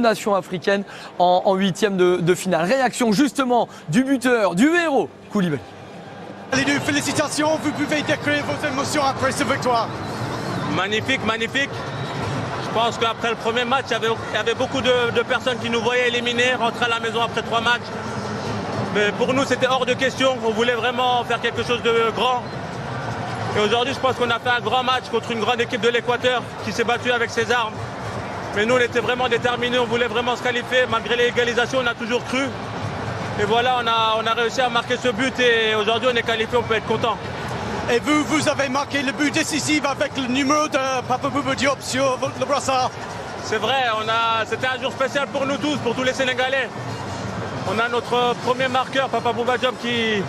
nation africaine en huitième de finale. Réaction justement du buteur, du héros, Koulibaly. Les deux, félicitations, vous pouvez décrire vos émotions après cette victoire. Magnifique, magnifique. Je pense qu'après le premier match, il y avait beaucoup de personnes qui nous voyaient éliminés, rentrer à la maison après 3 matchs. Mais pour nous, c'était hors de question. On voulait vraiment faire quelque chose de grand. Et aujourd'hui, je pense qu'on a fait un grand match contre une grande équipe de l'Équateur qui s'est battue avec ses armes. Mais nous, on était vraiment déterminés, on voulait vraiment se qualifier. Malgré l'égalisation, on a toujours cru. Et voilà, on a réussi à marquer ce but et aujourd'hui, on est qualifié, on peut être content. Et vous avez marqué le but décisif avec le numéro de Papa Bouba Diop sur le brassard. C'est vrai, c'était un jour spécial pour nous tous, pour tous les Sénégalais. On a notre premier marqueur, Papa Bouba Diop, qui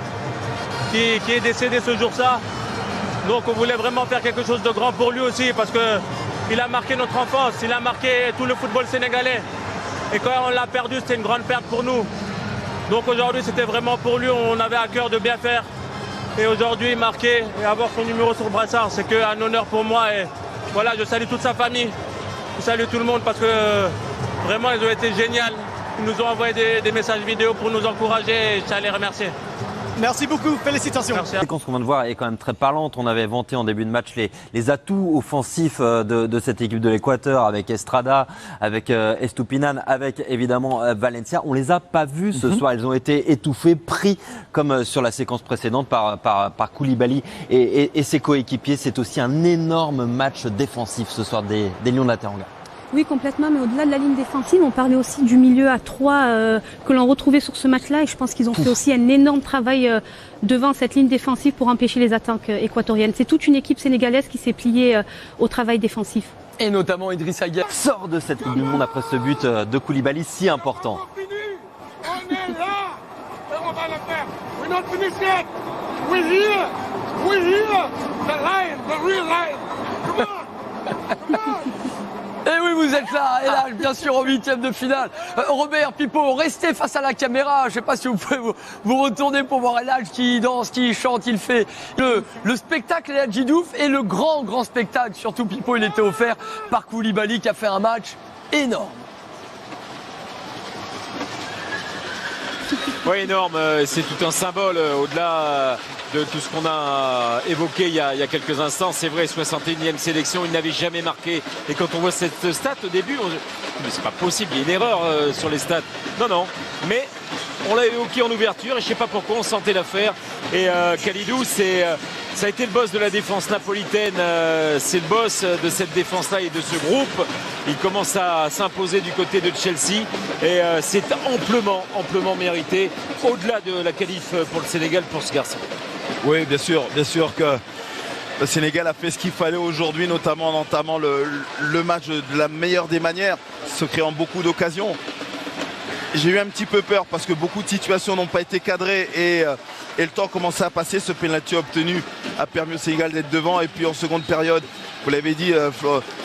est décédé ce jour-là. Donc on voulait vraiment faire quelque chose de grand pour lui aussi, parce qu'il a marqué notre enfance, il a marqué tout le football sénégalais. Et quand on l'a perdu, c'était une grande perte pour nous. Donc aujourd'hui, c'était vraiment pour lui, on avait à cœur de bien faire. Et aujourd'hui, marquer et avoir son numéro sur le brassard, c'est qu'un honneur pour moi. Et voilà, je salue toute sa famille, je salue tout le monde parce que vraiment, ils ont été géniaux. Ils nous ont envoyé des messages vidéo pour nous encourager et je tiens à les remercier. Merci beaucoup, félicitations. La séquence qu'on vient de voir est quand même très parlante. On avait vanté en début de match les atouts offensifs de cette équipe de l'Équateur avec Estrada, avec Estupinan, avec évidemment Valencia. On les a pas vus ce soir. Ils ont été étouffés, pris comme sur la séquence précédente par Koulibaly et ses coéquipiers. C'est aussi un énorme match défensif ce soir des Lions de la Teranga. Oui, complètement, mais au-delà de la ligne défensive, on parlait aussi du milieu à 3 que l'on retrouvait sur ce match-là et je pense qu'ils ont fait aussi un énorme travail devant cette ligne défensive pour empêcher les attaques équatoriennes. C'est toute une équipe sénégalaise qui s'est pliée au travail défensif. Et notamment Idrissa Gueye sort de cette Coupe du Monde après ce but de Koulibaly si important. On est là et on va le faire. We're not finished yet. We're here. We're here. The lion, the real lion. Come on. Come on. Et oui, vous êtes là, et là, bien sûr, en huitième de finale. Robert, Pipo, restez face à la caméra. Je ne sais pas si vous pouvez vous retourner pour voir Elhadj qui danse, qui chante, il fait le spectacle Elhadj Diouf et le grand spectacle. Surtout, Pipo, il était offert par Koulibaly qui a fait un match énorme. Oui, énorme. C'est tout un symbole au-delà de tout ce qu'on a évoqué il y a quelques instants. C'est vrai, 61e sélection, il n'avait jamais marqué. Et quand on voit cette stat au début, on se dit mais c'est pas possible, il y a une erreur sur les stats. Non, mais on l'a évoqué en ouverture et je sais pas pourquoi on sentait l'affaire. Et Kalidou, ça a été le boss de la défense napolitaine, c'est le boss de cette défense-là et de ce groupe. Il commence à s'imposer du côté de Chelsea et c'est amplement mérité, au-delà de la qualif pour le Sénégal, pour ce garçon. Oui, bien sûr que le Sénégal a fait ce qu'il fallait aujourd'hui, notamment en entamant le match de la meilleure des manières, se créant beaucoup d'occasions. J'ai eu un petit peu peur parce que beaucoup de situations n'ont pas été cadrées et le temps commençait à passer. Ce penalty obtenu a permis au Sénégal d'être devant. Et puis en seconde période, vous l'avez dit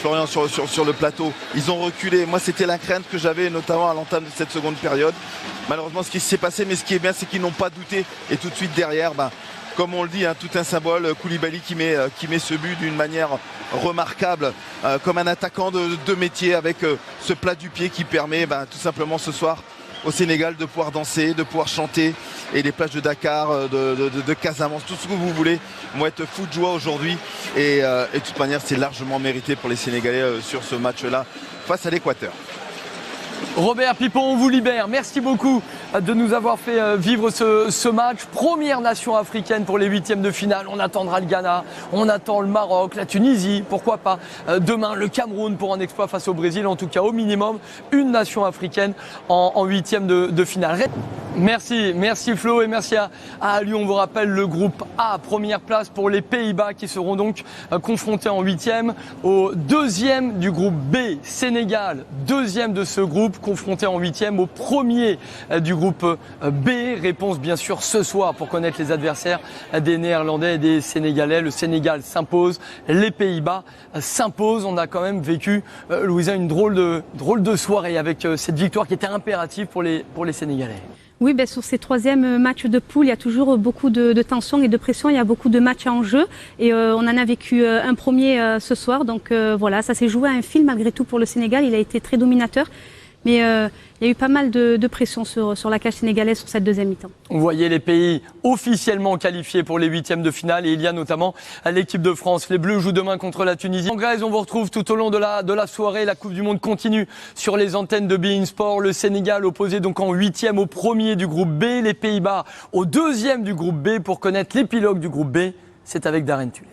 Florian sur le plateau, ils ont reculé. Moi c'était la crainte que j'avais notamment à l'entame de cette seconde période. Malheureusement ce qui s'est passé, mais ce qui est bien c'est qu'ils n'ont pas douté. Et tout de suite derrière, comme on le dit, tout un symbole, Koulibaly qui met ce but d'une manière remarquable, comme un attaquant de métier avec ce plat du pied qui permet tout simplement ce soir au Sénégal de pouvoir danser, de pouvoir chanter. Et les plages de Dakar, de Casamance, tout ce que vous voulez vont être fous de joie aujourd'hui. Et de toute manière, c'est largement mérité pour les Sénégalais sur ce match-là face à l'Équateur. Robert, Pipo, on vous libère. Merci beaucoup de nous avoir fait vivre ce match. Première nation africaine pour les huitièmes de finale. On attendra le Ghana, on attend le Maroc, la Tunisie, pourquoi pas demain le Cameroun pour un exploit face au Brésil. En tout cas, au minimum, une nation africaine en huitièmes de finale. Merci Flo et merci à Lyon. On vous rappelle le groupe A, première place pour les Pays-Bas qui seront donc confrontés en huitième au deuxième du groupe B, Sénégal, deuxième de ce groupe, confronté en huitième au premier du groupe B. Réponse bien sûr ce soir pour connaître les adversaires des Néerlandais et des Sénégalais. Le Sénégal s'impose, les Pays-Bas s'imposent. On a quand même vécu, Louisa, une drôle de soirée avec cette victoire qui était impérative pour les Sénégalais. Oui, sur ces troisièmes matchs de poule, il y a toujours beaucoup de tension et de pression. Il y a beaucoup de matchs en jeu et on en a vécu un premier ce soir. Donc voilà, ça s'est joué à un fil malgré tout pour le Sénégal. Il a été très dominateur. Mais il y a eu pas mal de pression sur la cage sénégalaise sur cette deuxième mi-temps. Vous voyez les pays officiellement qualifiés pour les huitièmes de finale et il y a notamment l'équipe de France. Les Bleus jouent demain contre la Tunisie. En Grèce, on vous retrouve tout au long de la soirée. La Coupe du Monde continue sur les antennes de beIN Sport. Le Sénégal opposé donc en huitième au premier du groupe B. Les Pays-Bas au deuxième du groupe B. Pour connaître l'épilogue du groupe B, c'est avec Darren Tullet.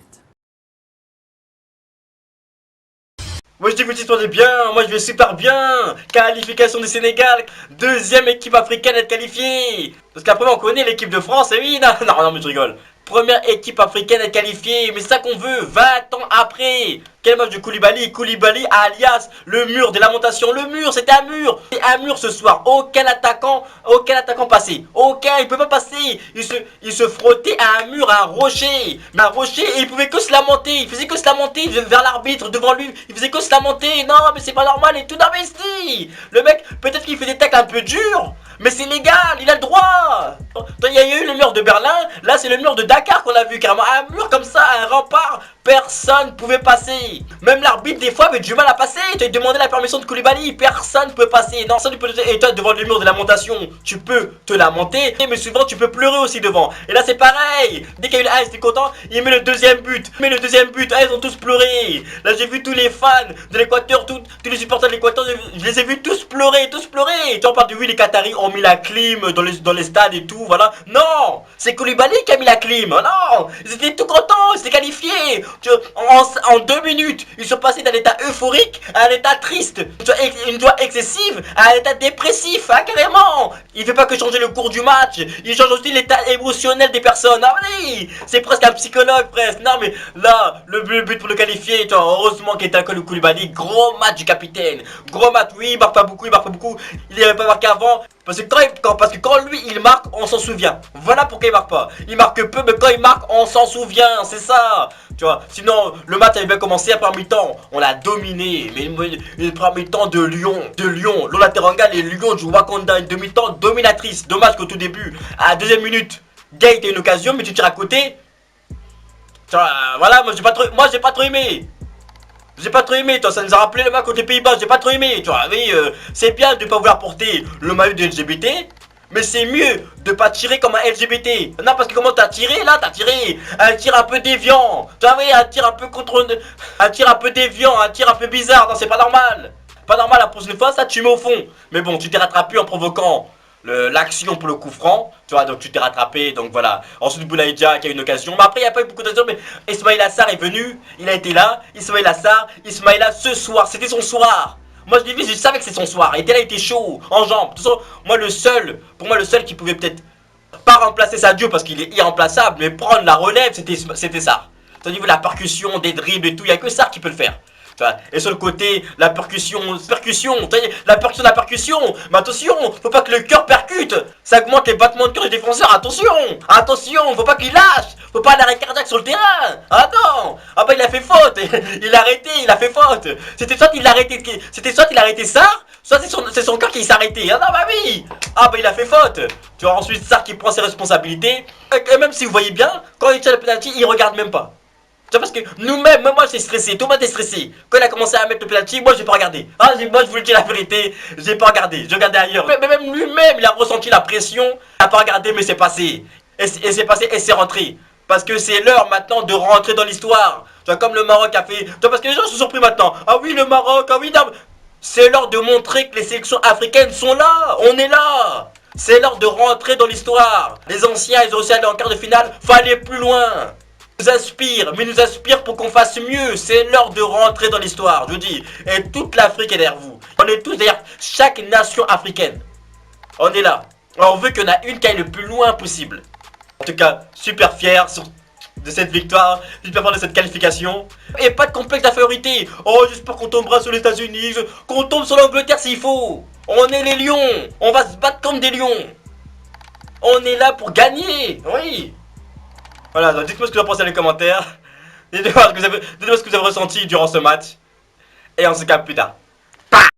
Moi je dis que vous tournez bien, moi je vais super bien. Qualification du Sénégal, deuxième équipe africaine à être qualifiée. Parce qu'après on connaît l'équipe de France, et oui, non mais je rigole. Première équipe africaine à être qualifiée, mais c'est ça qu'on veut, 20 ans après. Quel match de Koulibaly, alias le mur des lamentations. Le mur, c'était un mur. C'est un mur ce soir. Aucun attaquant passé. Aucun, il peut pas passer. Il se frottait à un mur, à un rocher. Mais un rocher, et il pouvait que se lamenter. Il faisait que se lamenter vers l'arbitre, devant lui. Il faisait que se lamenter. Non, mais c'est pas normal et tout. Non, mais si. Le mec, peut-être qu'il fait des tacles un peu durs. Mais c'est légal, il a le droit. Il y a eu le mur de Berlin. Là, c'est le mur de Dakar qu'on a vu carrément. Un mur comme ça, un rempart. Personne ne pouvait passer. Même l'arbitre, des fois, avait du mal à passer. Tu as demandé la permission de Koulibaly. Personne ne peut passer. Non, ça, tu peux. Et toi, devant le mur de lamentation, tu peux te lamenter. Mais souvent, tu peux pleurer aussi devant. Et là, c'est pareil. Dès qu'il y a eu le 1, c'était content. Il met le deuxième but. Ah, ils ont tous pleuré. Là, j'ai vu tous les fans de l'Équateur, tous les supporters de l'Équateur. Je les ai vus tous pleurer. Tu en parles de oui, les Qataris ont mis la clim dans les stades et tout. Voilà. Non, c'est Koulibaly qui a mis la clim. Non, ils étaient tout contents. Ils s'étaient qualifiés. En 2 minutes, ils sont passés d'un état euphorique à un état triste, une joie excessive à un état dépressif, hein, carrément. Il fait pas que changer le cours du match, il change aussi l'état émotionnel des personnes. Ah oui, c'est presque un psychologue presque. Non mais là, le but pour le qualifier, tu vois, heureusement qu'il était un Koulibaly, gros match du capitaine, gros match. Oui, il marque pas beaucoup, il n'avait pas marqué avant. Parce que quand lui il marque, on s'en souvient. Voilà pourquoi il marque pas. Il marque peu, mais quand il marque, on s'en souvient. C'est ça. Tu vois. Sinon, le match avait bien commencé à première mi-temps. On l'a dominé. Mais une première mi-temps de Lyon. Lola Teranga, les Lions du Wakanda. Une demi-temps dominatrice. Dommage qu'au tout début, à la deuxième minute, Gay a une occasion, mais tu tires à côté. Tu vois, voilà, moi j'ai pas trop aimé. J'ai pas trop aimé, toi, ça nous a rappelé le match contre les Pays-Bas, j'ai pas trop aimé, tu vois, oui, c'est bien de pas vouloir porter le maillot de LGBT, mais c'est mieux de pas tirer comme un LGBT. Non, parce que comment t'as tiré, là, t'as tiré un tir un peu déviant, tu vois, oui, un tir un peu déviant, un tir un peu bizarre, non, c'est pas normal. Pas normal, la prochaine fois, ça, tu mets au fond. Mais bon, tu t'es rattrapé en provoquant l'action pour le coup franc, tu vois, donc tu t'es rattrapé, donc voilà. Ensuite Boulaïdja qui a une occasion, mais après il n'y a pas eu beaucoup d'occasions, mais Ismaïla Assar est venu, il a été là, Ismaïla ce soir, c'était son soir. Moi je l'ai vu, je savais que c'est son soir, il était là, il était chaud, en jambes. De toute façon, pour moi le seul qui pouvait peut-être pas remplacer Sadio parce qu'il est irremplaçable, mais prendre la relève, c'était ça. Au niveau de la percussion, des dribbles et tout, il n'y a que ça qui peut le faire. Et sur le côté, la percussion, la percussion, mais attention, faut pas que le cœur percute, ça augmente les battements de cœur des défenseurs, attention, faut pas qu'il lâche, faut pas l'arrêt cardiaque sur le terrain, ah non, ah bah il a fait faute, il a fait faute, c'était soit il arrêtait ça, soit c'est son cœur qui s'est arrêté, ah non bah oui, ah bah il a fait faute, tu vois, ensuite Sarr qui prend ses responsabilités, et même si vous voyez bien, quand il tire le penalty, il regarde même pas. Parce que nous-mêmes, moi j'étais stressé, Thomas était stressé. Quand il a commencé à mettre le penalty, moi j'ai pas regardé. Moi je vous le dis la vérité, j'ai pas regardé, je regardais ailleurs. Mais même lui-même, il a ressenti la pression, il a pas regardé mais c'est passé. Et c'est passé et c'est rentré. Parce que c'est l'heure maintenant de rentrer dans l'histoire. Tu vois, comme le Maroc a fait. Tu vois, parce que les gens se sont surpris maintenant. Ah oui, le Maroc, ah oui, non. C'est l'heure de montrer que les sélections africaines sont là, on est là. C'est l'heure de rentrer dans l'histoire. Les anciens, ils ont aussi allé en quart de finale, fallait plus loin. Nous aspire pour qu'on fasse mieux. C'est l'heure de rentrer dans l'histoire, je vous dis. Et toute l'Afrique est derrière vous. On est tous derrière chaque nation africaine. On est là. On veut qu'il y en a une qui aille le plus loin possible. En tout cas, super fier de cette victoire, super fier de cette qualification. Et pas de complexe d'infériorité. Oh, j'espère qu'on tombera sur les États-Unis, qu'on tombe sur l'Angleterre s'il faut. On est les lions. On va se battre comme des lions. On est là pour gagner. Oui. Voilà, donc dites-moi ce que vous en pensez dans les commentaires. Dites-moi ce que vous avez ressenti durant ce match. Et on se capte plus tard.